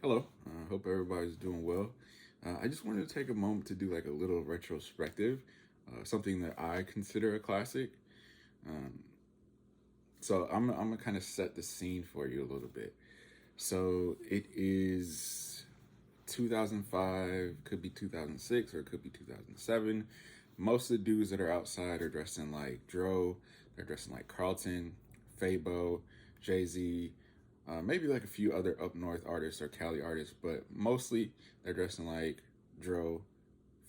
Hello, hope everybody's doing well. I just wanted to take a moment to do like a little retrospective, something that I consider a classic. Um, so I'm gonna kind of set the scene for you a little bit. So it is 2005, could be 2006, or it could be 2007. Most of the dudes that are outside are dressed in like Dro, they're dressed in like Carlton, Fabo, Jay Z, maybe like a few other up north artists or Cali artists, but mostly they're dressed in like Dro,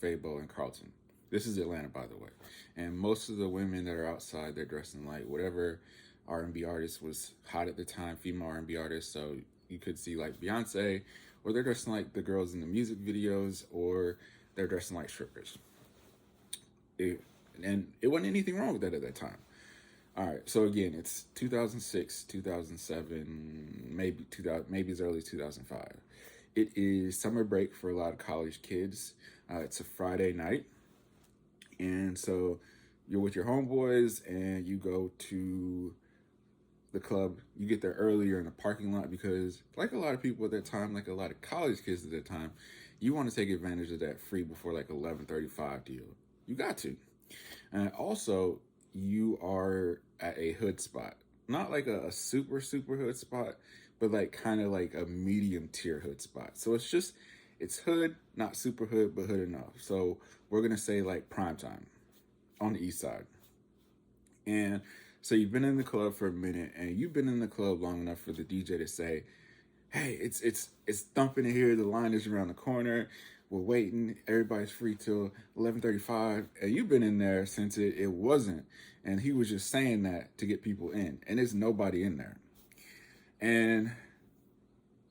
Fabo, and Carlton. This is Atlanta, by the way, and most of the women that are outside, they're dressed in like whatever R&B artist was hot at the time, female R&B artists. So you could see like Beyonce, or they're dressing like the girls in the music videos, or they're dressing like strippers. It, and it wasn't anything wrong with that at that time. All right, so again, it's 2006, 2007, maybe 2000, maybe as early as 2005. It is summer break for a lot of college kids. It's a Friday night, and so you're with your homeboys, and you go to the club. You get there earlier in the parking lot because, like a lot of people at that time, like a lot of college kids at that time, you want to take advantage of that free before like 11:35 deal. You got to. And also, you are at a hood spot. Not like a super, super hood spot, but like kind of like a medium tier hood spot. So it's hood, not super hood, but hood enough. So we're going to say like prime time on the east side. And so you've been in the club for a minute, and you've been in the club long enough for the DJ to say, "Hey, it's thumping in here. The line is around the corner. We're waiting. Everybody's free till 11:35." And you've been in there since it wasn't, and he was just saying that to get people in, and there's nobody in there. And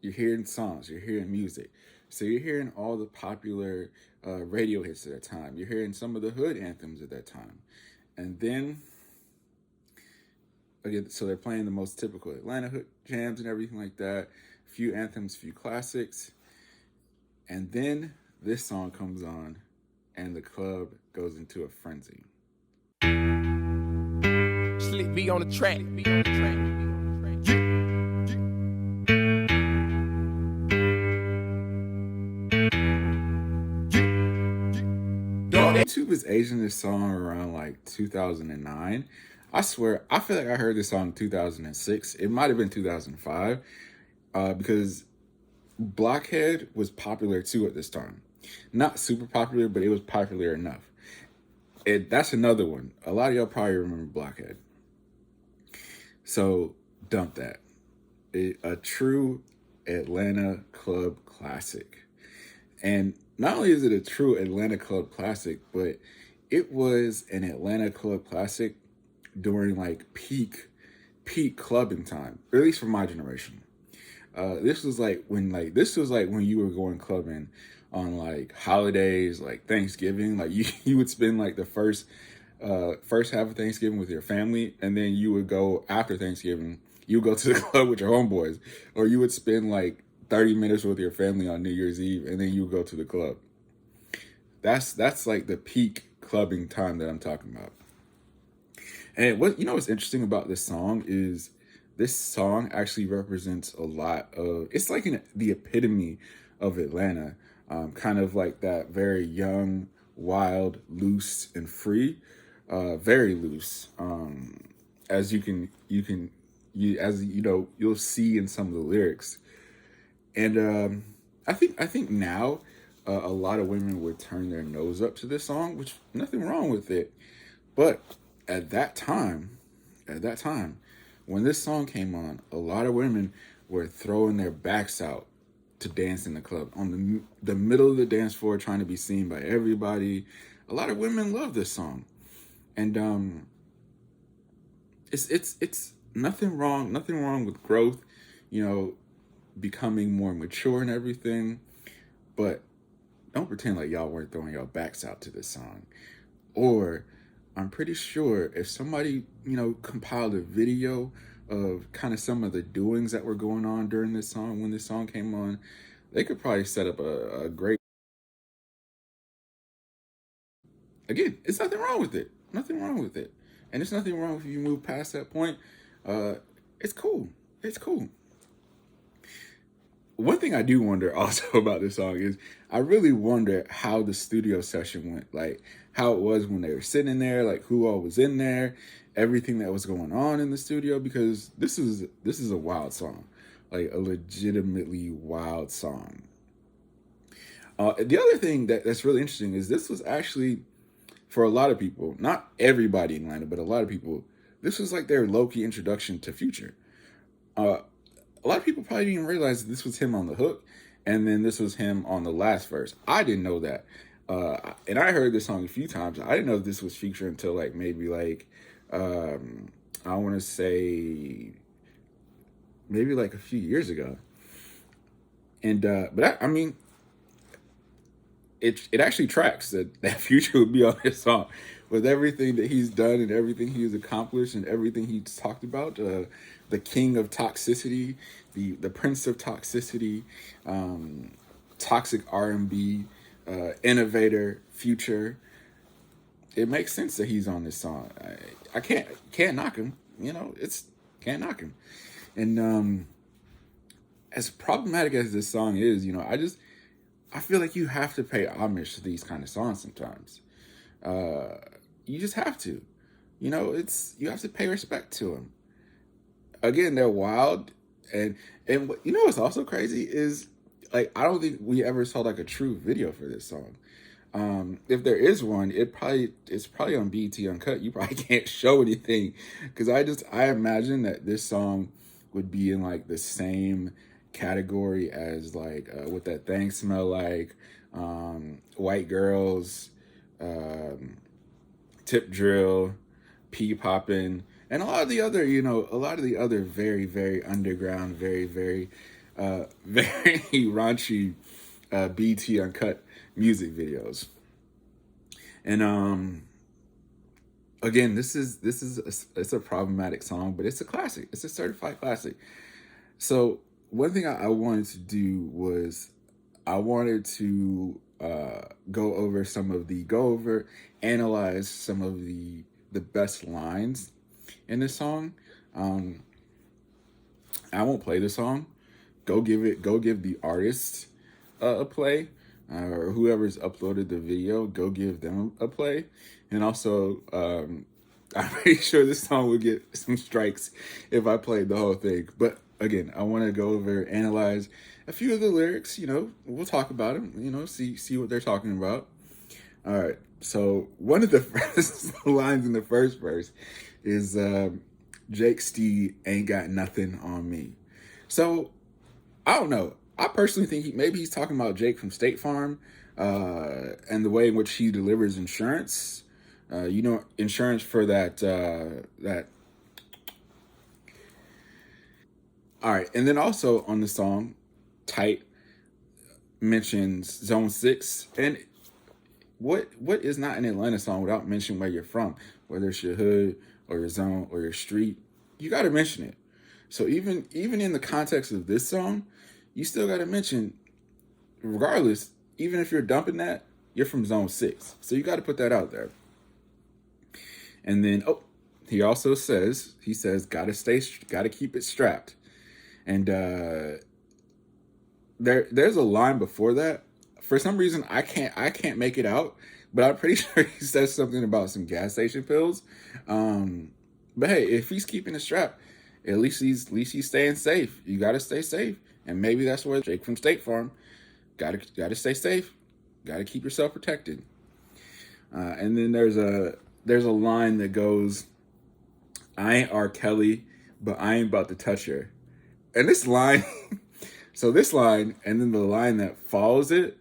you're hearing songs, you're hearing music, so you're hearing all the popular radio hits at that time. You're hearing some of the hood anthems at that time, and then again, so they're playing the most typical Atlanta hood jams and everything like that. A few anthems, a few classics, and then this song comes on, and the club goes into a frenzy. Slick be on the track. Be on the track. YouTube is aging this song around like 2009. I swear, I feel like I heard this song in 2006. It might have been 2005 because Blockhead was popular too at this time. Not super popular, but it was popular enough. That's another one. A lot of y'all probably remember Blockhead. So dump that. A true Atlanta club classic. And not only is it a true Atlanta club classic, but it was an Atlanta club classic during like peak clubbing time, or at least for my generation. This was like when you were going clubbing on like holidays, like Thanksgiving. Like you would spend like the first half of Thanksgiving with your family, and then you would go after Thanksgiving. You would go to the club with your homeboys, or you would spend like 30 minutes with your family on New Year's Eve, and then you would go to the club. That's like the peak clubbing time that I'm talking about. And what's interesting about this song is this song actually represents a lot of, it's like the epitome of Atlanta, kind of like that very young, wild, loose, and free, very loose. As you'll see in some of the lyrics. And I think now a lot of women would turn their nose up to this song, which nothing wrong with it. But at that time, when this song came on, a lot of women were throwing their backs out to dance in the club on the middle of the dance floor, trying to be seen by everybody. A lot of women love this song, and it's nothing wrong with growth, you know, becoming more mature and everything. But don't pretend like y'all weren't throwing your backs out to this song. Or I'm pretty sure if somebody, compiled a video of kind of some of the doings that were going on during this song, when this song came on, they could probably set up a great. Again, it's nothing wrong with it. Nothing wrong with it. And there's nothing wrong if you move past that point. Uh, it's cool. It's cool. one thing I do wonder also about this song is I really wonder how the studio session went, like how it was when they were sitting in there, like who all was in there, everything that was going on in the studio, because this is a wild song, like a legitimately wild song. The other thing that's really interesting is this was actually, for a lot of people, not everybody in Atlanta, but a lot of people, this was like their low key introduction to Future. Uh, a lot of people probably didn't realize this was him on the hook, and then this was him on the last verse. I didn't know that, and I heard this song a few times. I didn't know this was Future until like maybe like I want to say maybe like a few years ago. And I mean, it actually tracks that Future would be on this song with everything that he's done and everything he's accomplished and everything he's talked about. The king of toxicity, the prince of toxicity, toxic R&B, innovator, Future. It makes sense that he's on this song. I can't knock him. You know, it's can't knock him. And as problematic as this song is, you know, I feel like you have to pay homage to these kind of songs sometimes. You just have to. You know, you have to pay respect to them. Again, they're wild, and you know what's also crazy is like I don't think we ever saw like a true video for this song. If there is one, it's probably on BET Uncut. You probably can't show anything because I imagine that this song would be in like the same category as like what that thing smell like, white girls, tip drill, pea poppin', and a lot of the other very very underground, very very very raunchy BT Uncut music videos. And again, it's a problematic song, but it's a classic. It's a certified classic. So one thing I wanted to do was I wanted to analyze some of the best lines in this song. I won't play the song. Go give the artist a play, or whoever's uploaded the video. Go give them a play, and also I'm pretty sure this song would get some strikes if I played the whole thing. But again, I want to go over, analyze a few of the lyrics. You know, we'll talk about them. You know, see what they're talking about. All right. So one of the first lines in the first verse is Jake Steed ain't got nothing on me. So I don't know. I personally think maybe he's talking about Jake from State Farm and the way in which he delivers insurance. You know, insurance for that. All right, and then also on the song, Tight mentions Zone 6, and what is not an Atlanta song without mentioning where you're from, whether it's your hood or your zone or your street, you got to mention it. So even in the context of this song, you still got to mention, regardless, even if you're dumping that, you're from Zone 6. So you got to put that out there. And then, he also says, gotta keep it strapped. And there's a line before that. For some reason, I can't make it out, but I'm pretty sure he says something about some gas station pills. But hey, if he's keeping it strapped, at least he's staying safe. You gotta stay safe, and maybe that's where Jake from State Farm gotta stay safe. Gotta keep yourself protected. And then there's a line that goes, "I ain't R. Kelly, but I ain't about to touch her." And this line, so this line, and then the line that follows it,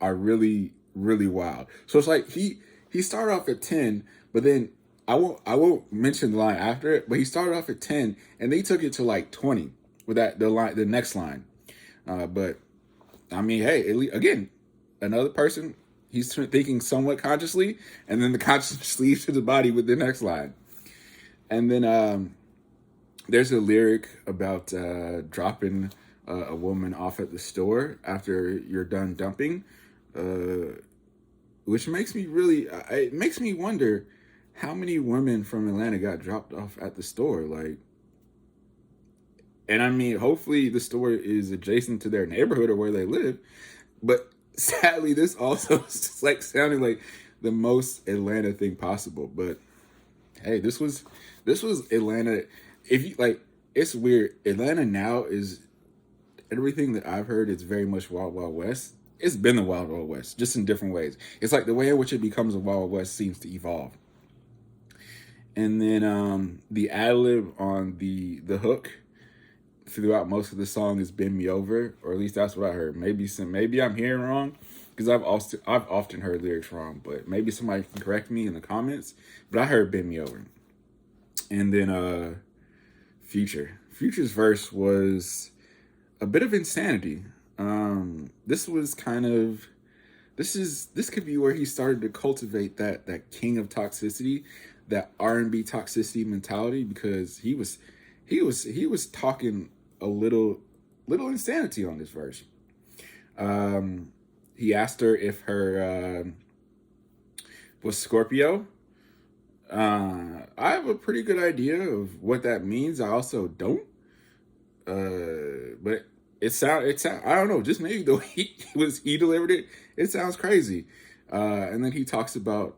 are really really wild. So it's like he started off at 10, but then I won't mention the line after it, but he started off at 10 and they took it to like 20 with the next line. But I mean, hey, again, another person, he's thinking somewhat consciously, and then the conscious leads to the body with the next line. And then there's a lyric about dropping a woman off at the store after you're done dumping, which makes me it makes me wonder how many women from Atlanta got dropped off at the store. Like, And I mean, hopefully the store is adjacent to their neighborhood or where they live. But sadly, this also like sounded like the most Atlanta thing possible. But hey, this was Atlanta. If you like, it's weird. Atlanta now is everything that I've heard. It's very much Wild Wild West. It's been the Wild Wild West, just in different ways. It's like the way in which it becomes a Wild West seems to evolve. And then the ad lib on the hook throughout most of the song is "Bend Me Over," or at least that's what I heard. Maybe I'm hearing wrong because I've often heard lyrics wrong, but maybe somebody can correct me in the comments. But I heard "Bend Me Over," and then Future's verse was a bit of insanity. This was kind of this could be where he started to cultivate that king of toxicity, that R&B toxicity mentality, because he was talking a little insanity on this verse. He asked her if her was Scorpio. I have a pretty good idea of what that means. I also don't. But it sound I don't know, just maybe the way he delivered it, it sounds crazy. And then he talks about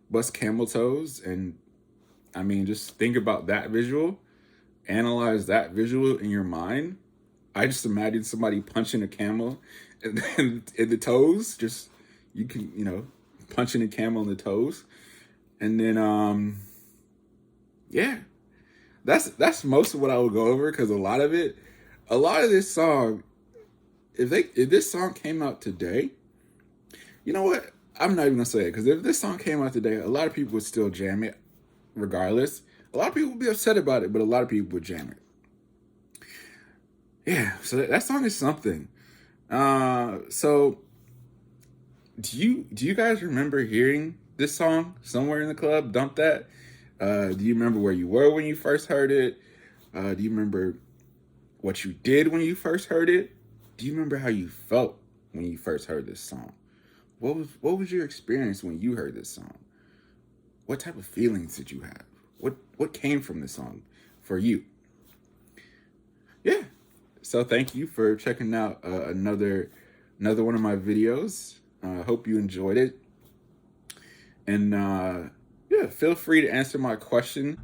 bust camel toes, and I mean, just think about that visual, analyze that visual in your mind. I just imagine somebody punching a camel in the toes. Just you can punching a camel in the toes, and then yeah, that's most of what I would go over, because a lot of this song, if this song came out today, you know what? I'm not even gonna say it, because if this song came out today, a lot of people would still jam it, regardless. A lot of people would be upset about it, but a lot of people would jam it. Yeah, so that song is something. So do you guys remember hearing this song somewhere in the club? Dump that. Do you remember where you were when you first heard it? Do you remember what you did when you first heard it? Do you remember how you felt when you first heard this song? What was your experience when you heard this song? What type of feelings did you have? What came from this song for you? Yeah. So thank you for checking out another one of my videos. Hope you enjoyed it. And yeah, feel free to answer my question.